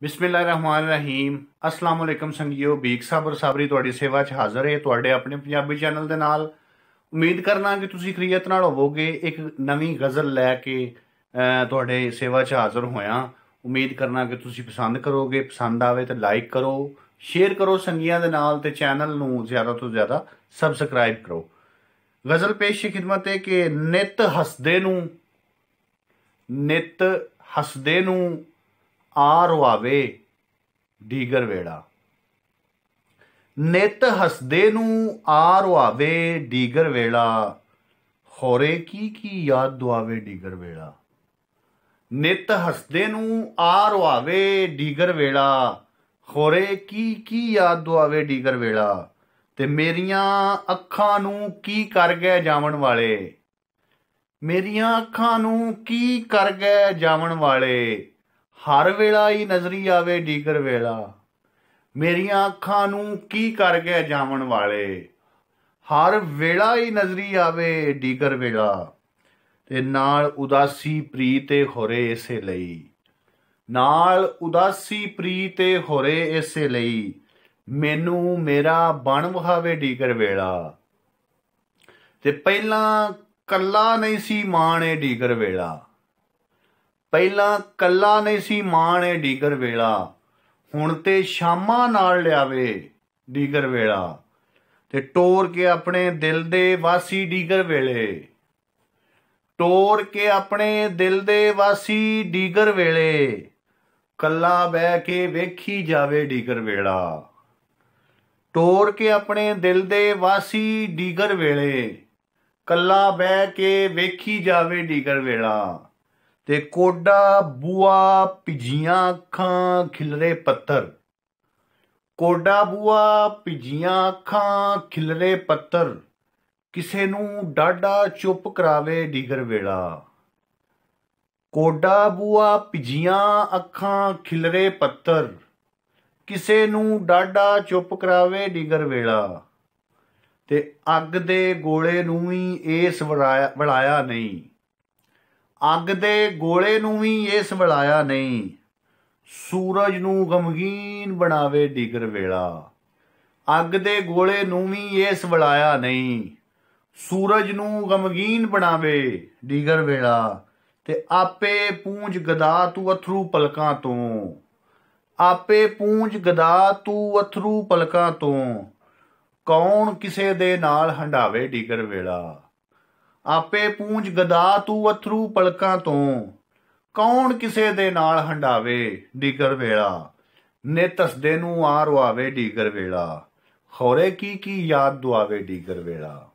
ਬਿਸਮਿਲ੍ਲਾਹਿਰਰਹਿਮਾਨਿਰਰਹੀਮ। अस्सलाम वालेकुम संगियो, बीक साबर साबरी तुहाडी सेवा च हाज़र है तुहाडे अपने पंजाबी चैनल दे नाल। उम्मीद करना कि तुसीं खरीयत नाल होवोगे। एक नवीं गज़ल लैके तुहाडे सेवा च हाज़र होया। उम्मीद करना कि तुसीं पसंद करोगे। पसंद आवे तो लाइक करो, शेयर करो संगियां दे नाल ते चैनल नूं ज़्यादा तो ज़्यादा सबसक्राइब करो। गज़ल पेश खिदमत है कि नित हसदे नूं आ रुआवे ਡੀਗਰ ਵੇੜਾ। ਨਿਤ ਹੱਸਦੇ ਨੂੰ ਆ ਰੁਆਵੇ ਡੀਗਰ ਵੇਲਾ, ਹੋਰੇ ਕੀ ਯਾਦ ਦੁਆਵੇ ਡੀਗਰ ਵੇਲਾ। ਨਿਤ ਹੱਸਦੇ ਨੂੰ ਆ ਰੁਆਵੇ ਡੀਗਰ ਵੇਲਾ, ਹੋਰੇ ਕੀ ਯਾਦ ਦੁਆਵੇ ਡੀਗਰ ਵੇਲਾ। ਤੇ ਮੇਰੀਆਂ ਅੱਖਾਂ ਨੂੰ ਕੀ ਕਰ ਗਏ ਜਾਵਣ ਵਾਲੇ, ਮੇਰੀਆਂ ਅੱਖਾਂ ਨੂੰ ਕੀ ਕਰ ਗਏ ਜਾਵਣ ਵਾਲੇ। हर वेला ही नजरी आवे ਡੀਗਰ वेला, मेरिया अखां नूं की कर गए जावन वाले। हर वेला ही नजरी आवे ਡੀਗਰ वेला, ते नाल उदासी प्रीते होरे इसे लई, नाल उदासी प्रीते होरे इसे लई। मैनू मेरा बन वहावे ਡੀਗਰ वेला, ते पहला कल्ला नहीं सी माण ਡੀਗਰ वेला। ਪਹਿਲਾਂ ਕੱਲਾ ਨਹੀਂ ਸੀ ਮਾਣ ਡੀਗਰ ਵੇਲਾ, ਹੁਣ ਤੇ ਸ਼ਾਮਾਂ ਨਾਲ ਲਿਆਵੇ ਡੀਗਰ ਵੇਲਾ। ਤੇ ਟੋਰ ਕੇ ਆਪਣੇ ਦਿਲ ਦੇ ਵਾਸੀ ਡੀਗਰ ਵੇਲੇ, ਟੋਰ ਕੇ ਆਪਣੇ ਦਿਲ ਦੇ ਵਾਸੀ ਡੀਗਰ ਵੇਲੇ। ਕੱਲਾ ਬਹਿ ਕੇ ਵੇਖੀ ਜਾਵੇ ਡੀਗਰ ਵੇਲਾ, ਟੋਰ ਕੇ ਆਪਣੇ ਦਿਲ ਦੇ ਵਾਸੀ ਡੀਗਰ ਵੇਲੇ। ਕੱਲਾ ਬਹਿ ਕੇ ਵੇਖੀ ਜਾਵੇ ਡੀਗਰ ਵੇਲਾ। ਤੇ ਕੋਡਾ ਬੂਆ ਭਿੱਜੀਆਂ ਅੱਖਾਂ ਖਿਲਰੇ ਪੱਤਰ, ਕੋਡਾ ਬੂਆ ਭਿੱਜੀਆਂ ਅੱਖਾਂ ਖਿਲਰੇ ਪੱਤਰ। ਕਿਸੇ ਨੂੰ ਡਾਢਾ ਚੁੱਪ ਕਰਾਵੇ ਡੀਗਰ ਵੇਲਾ, ਕੋਡਾ ਬੂਆ ਭਿੱਜੀਆਂ ਅੱਖਾਂ ਖਿਲਰੇ ਪੱਤਰ। ਕਿਸੇ ਨੂੰ ਡਾਢਾ ਚੁੱਪ ਕਰਾਵੇ ਡੀਗਰ ਵੇਲਾ। ਤੇ ਅੱਗ ਦੇ ਗੋਲੇ ਨੂੰ ਵੀ ਇਸ ਵਲਾਇਆ ਨਹੀਂ, ਅੱਗ ਦੇ ਗੋਲੇ ਨੂੰ ਵੀ ਇਸ ਵਲਾਇਆ ਨਹੀਂ। ਸੂਰਜ ਨੂੰ ਗਮਗੀਨ ਬਣਾਵੇ ਡੀਗਰ ਵੇਲਾ, ਅੱਗ ਦੇ ਗੋਲੇ ਨੂੰ ਵੀ ਇਸ ਵਲਾਇਆ ਨਹੀਂ। ਸੂਰਜ ਨੂੰ ਗਮਗੀਨ ਬਣਾਵੇ ਡੀਗਰ ਵੇਲਾ। ਤੇ ਆਪੇ ਪੂੰਝ ਗਦਾ ਤੂੰ ਅਥਰੂ ਪਲਕਾਂ ਤੋਂ, ਆਪੇ ਪੂੰਝ ਗਦਾ ਤੂੰ ਅਥਰੂ ਪਲਕਾਂ ਤੋਂ। ਕੌਣ ਕਿਸੇ ਦੇ ਨਾਲ ਹੰਡਾਵੇ ਡੀਗਰ ਵੇਲਾ, ਆਪੇ ਪੂੰਝ ਗਦਾ ਤੂੰ ਅਥਰੂ ਪਲਕਾਂ ਤੋਂ। ਕੌਣ ਕਿਸੇ ਦੇ ਨਾਲ ਹੰਡਾਵੇ ਡੀਗਰ ਵੇਲਾ। ਨਿਤ ਹੱਸਦੇ ਨੂੰ ਆ ਰੁਆਵੇ ਡੀਗਰ ਵੇਲਾ, ਹੋਰੇ ਕੀ ਯਾਦ ਦੁਆਵੇ ਡੀਗਰ ਵੇਲਾ।